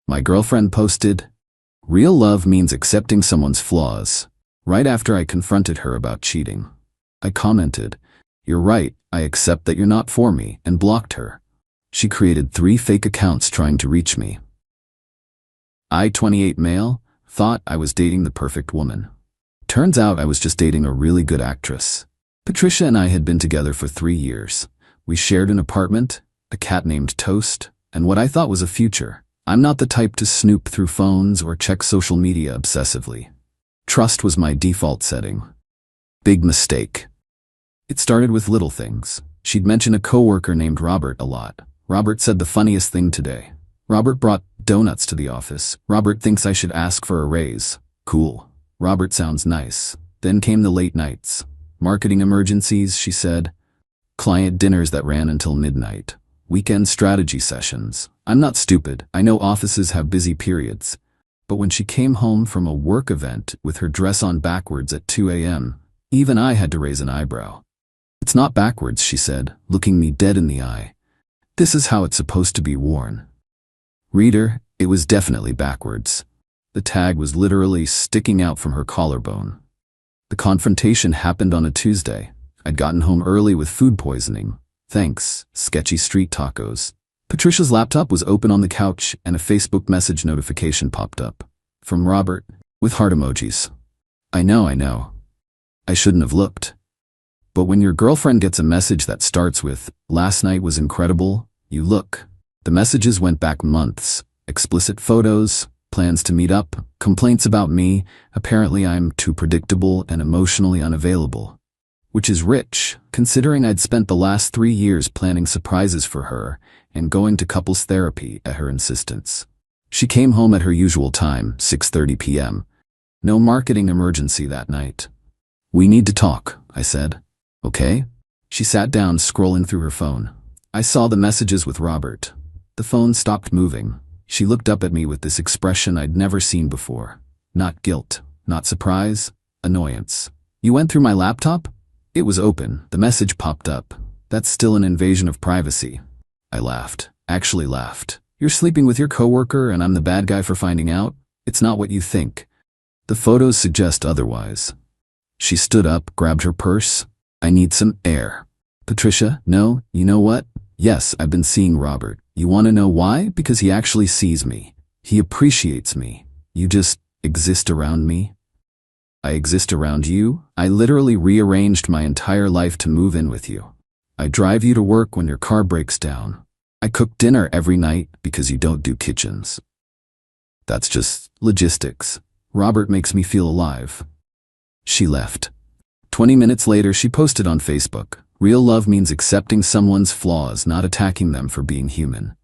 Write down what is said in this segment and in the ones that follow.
My girlfriend posted, "Real love means accepting someone's flaws," right after I confronted her about cheating. I commented, "You're right, I accept that you're not for me," and blocked her. She created 3 fake accounts trying to reach me. I, 28 male, thought I was dating the perfect woman. Turns out I was just dating a really good actress. Patricia and I had been together for 3 years. We shared an apartment, a cat named Toast, and what I thought was a future. I'm not the type to snoop through phones or check social media obsessively. Trust was my default setting. Big mistake. It started with little things. She'd mention a coworker named Robert a lot. Robert said the funniest thing today. Robert brought donuts to the office. Robert thinks I should ask for a raise. Cool. Robert sounds nice. Then came the late nights. Marketing emergencies, she said. Client dinners that ran until midnight. Weekend strategy sessions. I'm not stupid. I know offices have busy periods. But when she came home from a work event with her dress on backwards at 2 a.m., even I had to raise an eyebrow. "It's not backwards," she said, looking me dead in the eye. "This is how it's supposed to be worn." Reader, it was definitely backwards. The tag was literally sticking out from her collarbone. The confrontation happened on a Tuesday. I'd gotten home early with food poisoning. Thanks, sketchy street tacos. Patricia's laptop was open on the couch and a Facebook message notification popped up. From Robert, with heart emojis. I know. I shouldn't have looked. But when your girlfriend gets a message that starts with, "Last night was incredible," you look. The messages went back months. Explicit photos, plans to meet up, complaints about me, apparently I'm too predictable and emotionally unavailable. Which is rich, considering I'd spent the last 3 years planning surprises for her and going to couples therapy at her insistence. She came home at her usual time, 6:30 p.m. No marketing emergency that night. "We need to talk," I said. "Okay?" She sat down, scrolling through her phone. I saw the messages with Robert. The phone stopped moving. She looked up at me with this expression I'd never seen before. Not guilt, not surprise, annoyance. "You went through my laptop?" It was open. The message popped up. "That's still an invasion of privacy." I laughed. Actually laughed. "You're sleeping with your coworker and I'm the bad guy for finding out? It's not what you think. The photos suggest otherwise." She stood up, grabbed her purse. "I need some air." "Patricia, no, you know what? Yes, I've been seeing Robert. You want to know why? Because he actually sees me. He appreciates me. You just exist around me." "I exist around you? I literally rearranged my entire life to move in with you. I drive you to work when your car breaks down. I cook dinner every night because you don't do kitchens. That's just logistics. Robert makes me feel alive." She left. 20 minutes later, she posted on Facebook, "Real love means accepting someone's flaws, not attacking them for being human.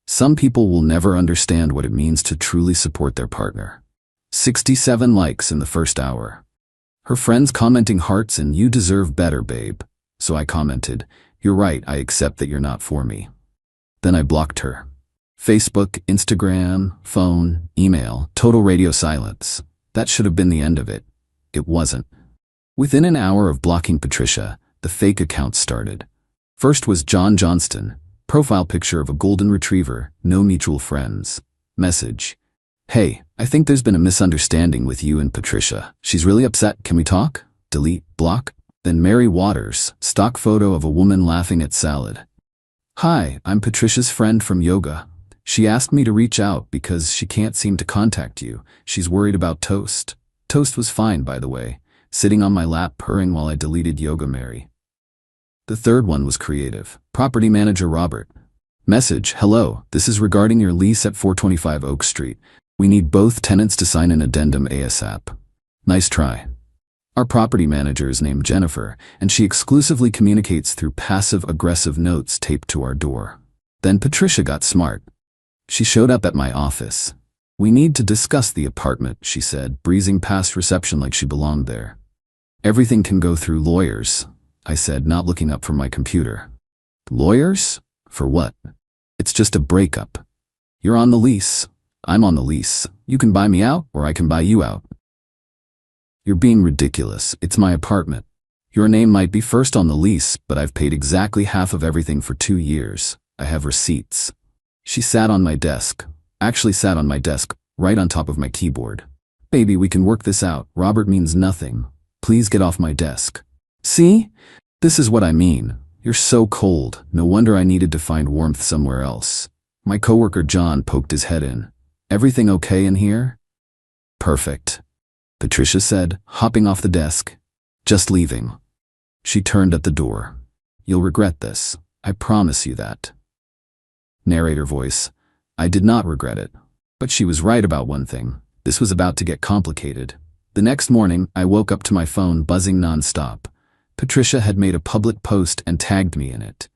Some people will never understand what it means to truly support their partner." 67 likes in the first hour. Her friends commenting hearts and "You deserve better, babe." So I commented, "You're right, I accept that you're not for me." Then I blocked her. Facebook, Instagram, phone, email, total radio silence. That should have been the end of it. It wasn't. Within an hour of blocking Patricia, the fake accounts started. First was John Johnston, profile picture of a golden retriever, no mutual friends. Message, "Hey, I think there's been a misunderstanding with you and Patricia. She's really upset, can we talk?" Delete, block. Then Mary Waters, stock photo of a woman laughing at salad. "Hi, I'm Patricia's friend from yoga. She asked me to reach out because she can't seem to contact you. She's worried about Toast." Toast was fine, by the way, sitting on my lap purring while I deleted Yoga Mary. The third one was creative. Property manager Robert. Message, "Hello, this is regarding your lease at 425 Oak Street. We need both tenants to sign an addendum ASAP. Nice try." Our property manager is named Jennifer, and she exclusively communicates through passive-aggressive notes taped to our door. Then Patricia got smart. She showed up at my office. "We need to discuss the apartment," she said, breezing past reception like she belonged there. "Everything can go through lawyers," I said, not looking up from my computer. "Lawyers? For what? It's just a breakup. You're on the lease. I'm on the lease. You can buy me out, or I can buy you out." "You're being ridiculous. It's my apartment. Your name might be first on the lease, but I've paid exactly half of everything for 2 years. I have receipts." She sat on my desk. Actually sat on my desk, right on top of my keyboard. Baby, we can work this out. Robert means nothing. Please get off my desk. See? This is what I mean. You're so cold. No wonder I needed to find warmth somewhere else. My coworker John poked his head in. Everything okay in here? Perfect, Patricia said, hopping off the desk. Just leaving. She turned at the door. You'll regret this. I promise you that. Narrator voice. I did not regret it. But she was right about one thing. This was about to get complicated. The next morning, I woke up to my phone buzzing nonstop. Patricia had made a public post and tagged me in it.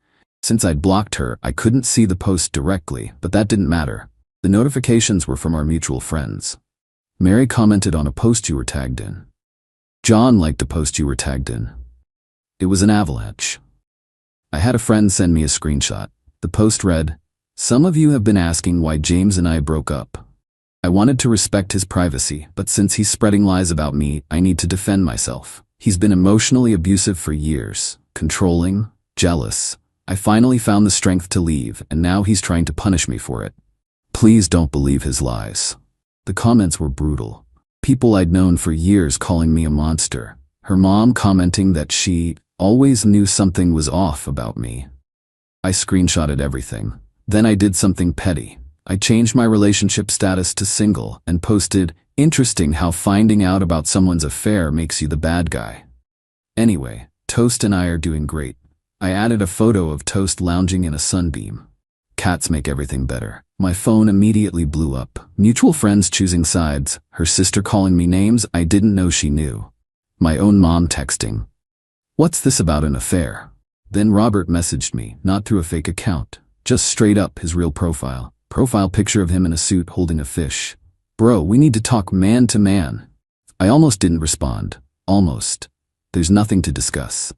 Since I'd blocked her, I couldn't see the post directly, but that didn't matter. The notifications were from our mutual friends. Mary commented on a post you were tagged in. John liked a post you were tagged in. It was an avalanche. I had a friend send me a screenshot. The post read, "Some of you have been asking why James and I broke up. I wanted to respect his privacy, but since he's spreading lies about me, I need to defend myself. He's been emotionally abusive for years, controlling, jealous. I finally found the strength to leave, and now he's trying to punish me for it. Please don't believe his lies." The comments were brutal. People I'd known for years calling me a monster. Her mom commenting that she always knew something was off about me. I screenshotted everything. Then I did something petty. I changed my relationship status to single and posted, "Interesting how finding out about someone's affair makes you the bad guy." Anyway, Toast and I are doing great. I added a photo of Toast lounging in a sunbeam. Cats make everything better. My phone immediately blew up. Mutual friends choosing sides, her sister calling me names I didn't know she knew. My own mom texting, "What's this about an affair?" Then Robert messaged me, not through a fake account, just straight up his real profile. Profile picture of him in a suit holding a fish. "Bro, we need to talk man to man." I almost didn't respond. Almost. There's nothing to discuss.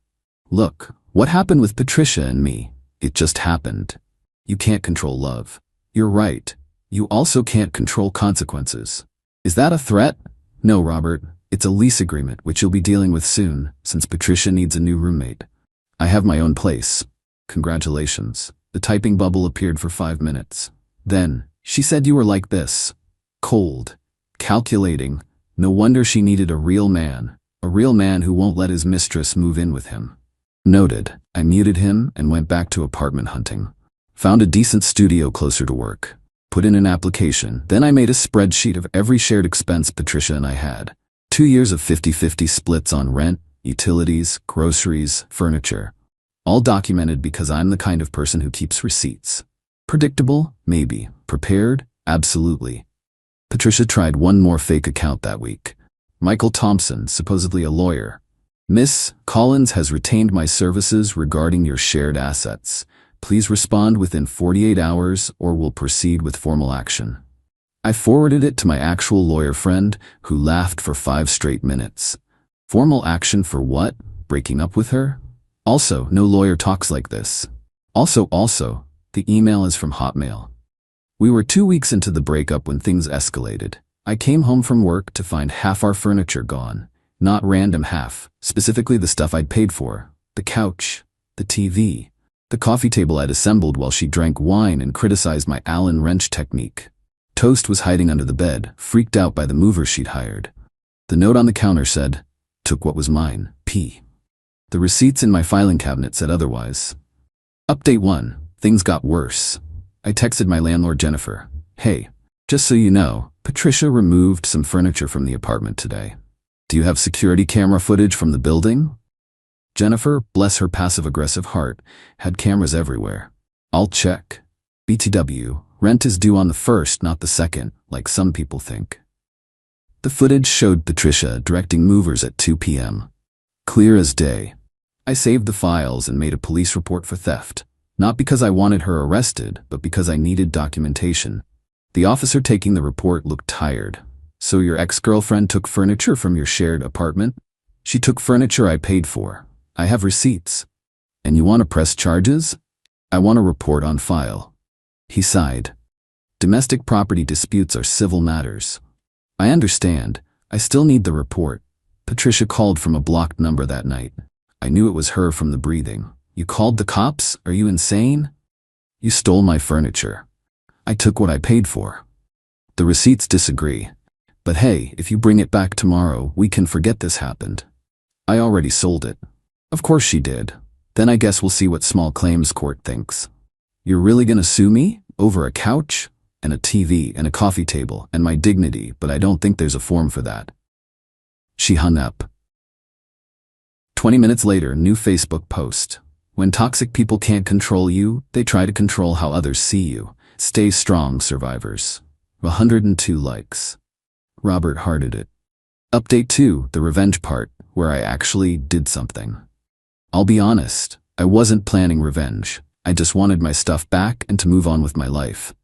Look, what happened with Patricia and me? It just happened. You can't control love. You're right. You also can't control consequences. Is that a threat? No, Robert. It's a lease agreement, which you'll be dealing with soon, since Patricia needs a new roommate. I have my own place. Congratulations. The typing bubble appeared for 5 minutes. Then, she said you were like this. Cold. Calculating. No wonder she needed a real man. A real man who won't let his mistress move in with him. Noted. I muted him and went back to apartment hunting. Found a decent studio closer to work. Put in an application. Then I made a spreadsheet of every shared expense Patricia and I had. 2 years of 50-50 splits on rent, utilities, groceries, furniture. All documented because I'm the kind of person who keeps receipts. Predictable? Maybe. Prepared? Absolutely. Patricia tried one more fake account that week. Michael Thompson, supposedly a lawyer. "Miss Collins has retained my services regarding your shared assets. Please respond within 48 hours or we'll proceed with formal action." I forwarded it to my actual lawyer friend, who laughed for 5 straight minutes. Formal action for what? Breaking up with her? Also, no lawyer talks like this. Also, the email is from Hotmail. We were 2 weeks into the breakup when things escalated. I came home from work to find half our furniture gone. Not random half, specifically the stuff I'd paid for. The couch, the TV, the coffee table I'd assembled while she drank wine and criticized my Allen wrench technique. Toast was hiding under the bed, freaked out by the mover she'd hired. The note on the counter said, "Took what was mine, P." The receipts in my filing cabinet said otherwise. Update 1. Things got worse. I texted my landlord Jennifer, "Hey, just so you know, Patricia removed some furniture from the apartment today. Do you have security camera footage from the building?" Jennifer, bless her passive-aggressive heart, had cameras everywhere. "I'll check. BTW, rent is due on the 1st, not the 2nd, like some people think." The footage showed Patricia directing movers at 2 p.m. Clear as day. I saved the files and made a police report for theft. Not because I wanted her arrested, but because I needed documentation. The officer taking the report looked tired. "So your ex-girlfriend took furniture from your shared apartment?" "She took furniture I paid for. I have receipts." "And you want to press charges?" "I want a report on file." He sighed. "Domestic property disputes are civil matters." "I understand. I still need the report." Patricia called from a blocked number that night. I knew it was her from the breathing. "You called the cops? Are you insane?" "You stole my furniture. I took what I paid for." The receipts disagree. But hey, if you bring it back tomorrow, we can forget this happened. I already sold it. Of course she did. Then I guess we'll see what small claims court thinks. You're really gonna sue me? Over a couch? And a TV and a coffee table and my dignity, but I don't think there's a form for that. She hung up. 20 minutes later, new Facebook post. When toxic people can't control you, they try to control how others see you. Stay strong, survivors. 102 likes. Robert hearted it. Update 2, the revenge part, where I actually did something. I'll be honest, I wasn't planning revenge. I just wanted my stuff back and to move on with my life.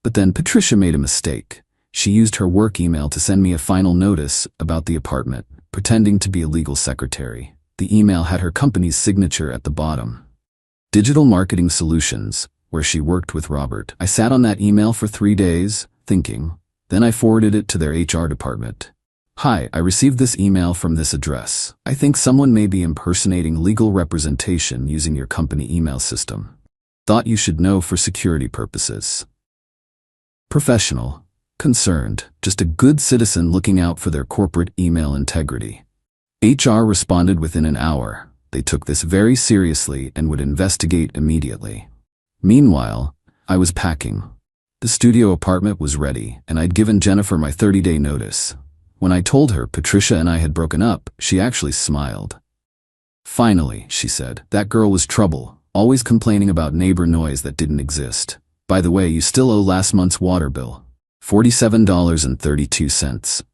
But then Patricia made a mistake. She used her work email to send me a final notice about the apartment, pretending to be a legal secretary. The email had her company's signature at the bottom. Digital Marketing Solutions, where she worked with Robert. I sat on that email for 3 days, thinking. Then I forwarded it to their HR department. Hi, I received this email from this address. I think someone may be impersonating legal representation using your company email system. Thought you should know for security purposes. Professional. Concerned. Just a good citizen looking out for their corporate email integrity. HR responded within an hour. They took this very seriously and would investigate immediately. Meanwhile, I was packing. The studio apartment was ready, and I'd given Jennifer my 30-day notice. When I told her Patricia and I had broken up, she actually smiled. Finally, she said, that girl was trouble, always complaining about neighbor noise that didn't exist. By the way, you still owe last month's water bill. $47.32.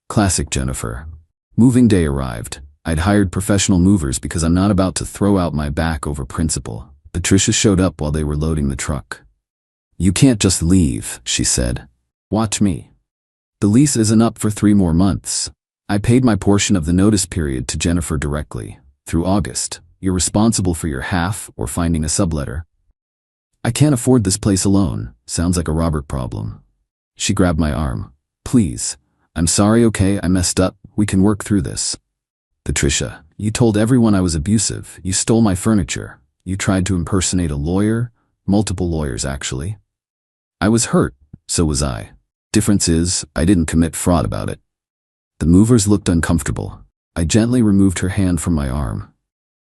Classic Jennifer. Moving day arrived. I'd hired professional movers because I'm not about to throw out my back over principle. Patricia showed up while they were loading the truck. You can't just leave, she said. Watch me. The lease isn't up for 3 more months. I paid my portion of the notice period to Jennifer directly. Through August, you're responsible for your half or finding a subletter. I can't afford this place alone. Sounds like a Robert problem. She grabbed my arm. Please. I'm sorry, okay, I messed up. We can work through this. Patricia, you told everyone I was abusive. You stole my furniture. You tried to impersonate a lawyer. Multiple lawyers, actually. I was hurt. So was I. Difference is, I didn't commit fraud about it. The movers looked uncomfortable. I gently removed her hand from my arm.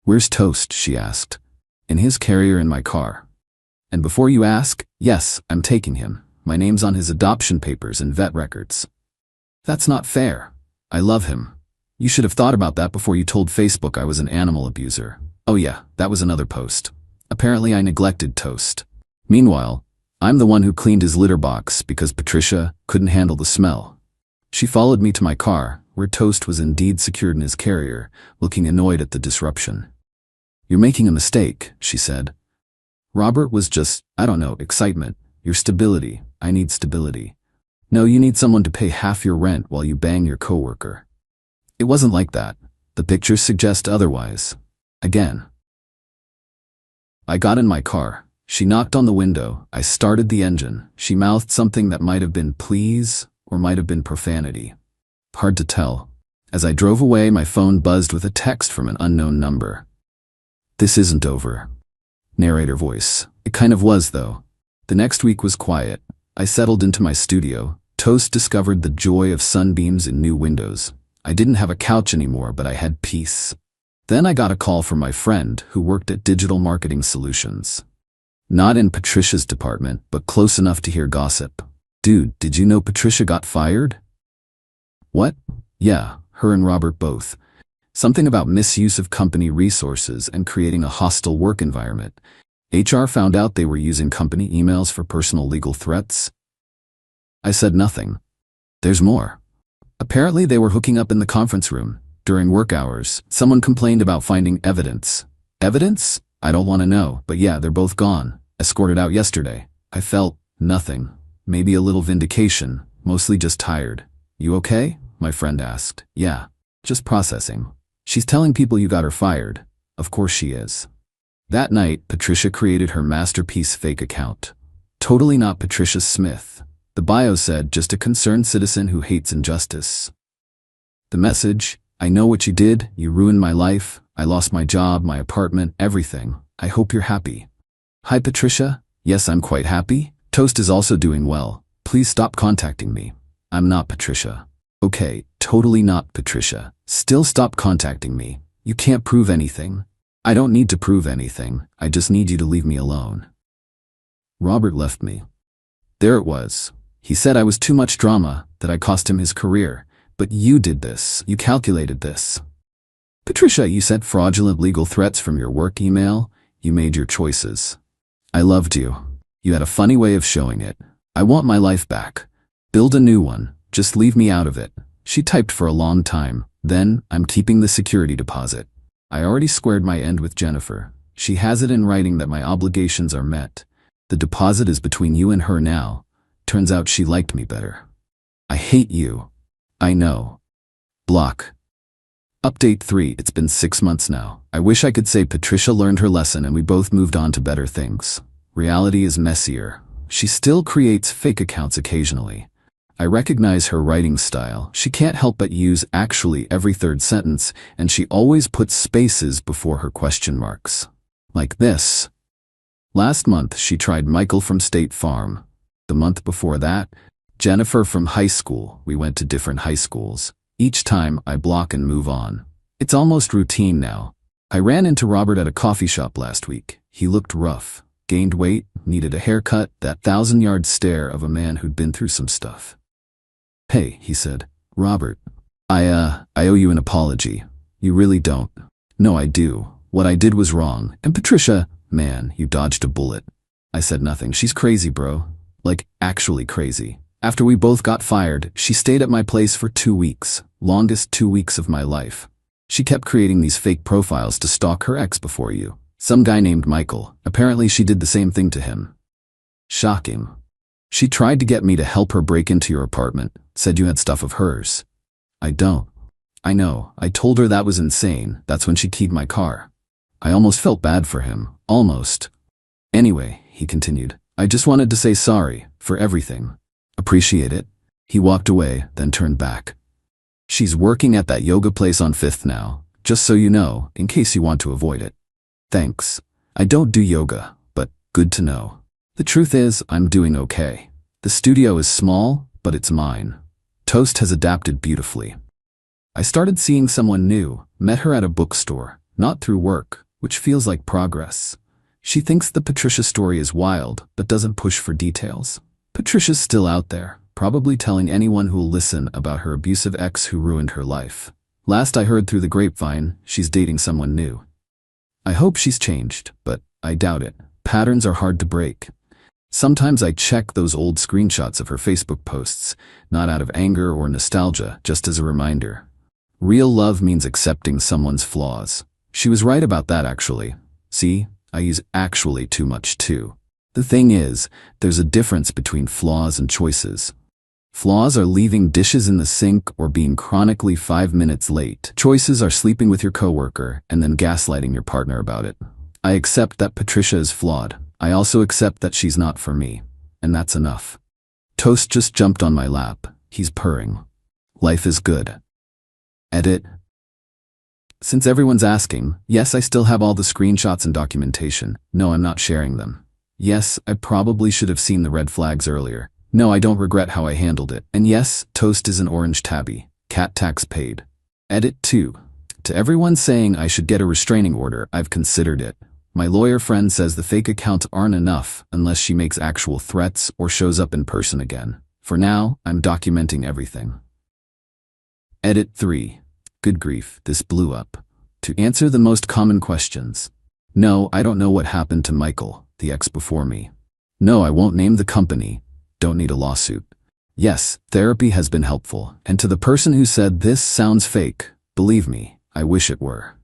Where's Toast? She asked. In his carrier in my car. And before you ask, yes, I'm taking him. My name's on his adoption papers and vet records. That's not fair. I love him. You should have thought about that before you told Facebook I was an animal abuser. Oh yeah, that was another post. Apparently I neglected Toast. Meanwhile, I'm the one who cleaned his litter box because Patricia couldn't handle the smell. She followed me to my car, where Toast was indeed secured in his carrier, looking annoyed at the disruption. You're making a mistake, she said. Robert was just, I don't know, excitement. Your stability. I need stability. No, you need someone to pay half your rent while you bang your coworker. It wasn't like that. The pictures suggest otherwise. Again. I got in my car. She knocked on the window. I started the engine. She mouthed something that might have been please or might have been profanity. Hard to tell. As I drove away, my phone buzzed with a text from an unknown number. This isn't over. Narrator voice. It kind of was, though. The next week was quiet. I settled into my studio. Toast discovered the joy of sunbeams in new windows. I didn't have a couch anymore, but I had peace. Then I got a call from my friend who worked at Digital Marketing Solutions. Not in Patricia's department, but close enough to hear gossip. Dude, did you know Patricia got fired? What? Yeah, her and Robert both. Something about misuse of company resources and creating a hostile work environment. HR found out they were using company emails for personal legal threats. I said nothing. There's more. Apparently they were hooking up in the conference room. During work hours, someone complained about finding evidence. Evidence? I don't want to know, but yeah, they're both gone. Escorted out yesterday. I felt nothing. Maybe a little vindication, mostly just tired. You okay? My friend asked. Yeah, just processing. She's telling people you got her fired. Of course she is. That night, Patricia created her masterpiece fake account. Totally not Patricia Smith. The bio said, just a concerned citizen who hates injustice. The message, I know what you did, you ruined my life, I lost my job, my apartment, everything. I hope you're happy. Hi Patricia, yes I'm quite happy. Toast is also doing well. Please please stop contacting me. I'm not Patricia. Okay, totally not Patricia. Still stop contacting me. You can't prove anything. I don't need to prove anything. I just need you to leave me alone. Robert left me. There it was. He said I was too much drama, that I cost him his career. But you did this. You calculated this. Patricia, you sent fraudulent legal threats from your work email. You made your choices. I loved you. You had a funny way of showing it. I want my life back. Build a new one. Just leave me out of it. She typed for a long time. Then, I'm keeping the security deposit. I already squared my end with Jennifer. She has it in writing that my obligations are met. The deposit is between you and her now. Turns out she liked me better. I hate you. I know. Block. Update 3. It's been 6 months now. I wish I could say Patricia learned her lesson and we both moved on to better things. Reality is messier. She still creates fake accounts occasionally. I recognize her writing style. She can't help but use actually every third sentence, and she always puts spaces before her question marks. Like this. Last month, she tried Michael from State Farm. The month before that, Jennifer from high school. We went to different high schools. Each time, I block and move on. It's almost routine now. I ran into Robert at a coffee shop last week. He looked rough, gained weight, needed a haircut, that 1,000-yard stare of a man who'd been through some stuff. Hey, he said. Robert, I owe you an apology. You really don't. No, I do. What I did was wrong. And Patricia, man, you dodged a bullet. I said nothing. She's crazy, bro. Like, actually crazy. After we both got fired, she stayed at my place for 2 weeks. Longest 2 weeks of my life. She kept creating these fake profiles to stalk her ex before you. Some guy named Michael. Apparently she did the same thing to him. Shocking. She tried to get me to help her break into your apartment. Said you had stuff of hers. I don't. I know. I told her that was insane. That's when she keyed my car. I almost felt bad for him. Almost. Anyway, he continued, I just wanted to say sorry for everything. Appreciate it. He walked away, then turned back. She's working at that yoga place on 5th now, just so you know, in case you want to avoid it. Thanks. I don't do yoga, but good to know. The truth is, I'm doing okay. The studio is small, but it's mine. Toast has adapted beautifully. I started seeing someone new, met her at a bookstore, not through work, which feels like progress. She thinks the Patricia story is wild, but doesn't push for details. Patricia's still out there, probably telling anyone who'll listen about her abusive ex who ruined her life. Last I heard through the grapevine, she's dating someone new. I hope she's changed, but I doubt it. Patterns are hard to break. Sometimes I check those old screenshots of her Facebook posts, not out of anger or nostalgia, just as a reminder. Real love means accepting someone's flaws. She was right about that, actually. See, I use actually too much too. The thing is, there's a difference between flaws and choices. Flaws are leaving dishes in the sink or being chronically 5 minutes late. Choices are sleeping with your coworker and then gaslighting your partner about it. I accept that Patricia is flawed. I also accept that she's not for me. And that's enough. Toast just jumped on my lap. He's purring. Life is good. Edit. Since everyone's asking, yes, I still have all the screenshots and documentation. No, I'm not sharing them. Yes, I probably should have seen the red flags earlier. No, I don't regret how I handled it. And yes, Toast is an orange tabby. Cat tax paid. Edit 2. To everyone saying I should get a restraining order, I've considered it. My lawyer friend says the fake accounts aren't enough unless she makes actual threats or shows up in person again. For now, I'm documenting everything. Edit 3. Good grief, this blew up. To answer the most common questions. No, I don't know what happened to Michael, the ex before me. No, I won't name the company. Don't need a lawsuit. Yes, therapy has been helpful. And to the person who said this sounds fake, believe me, I wish it were.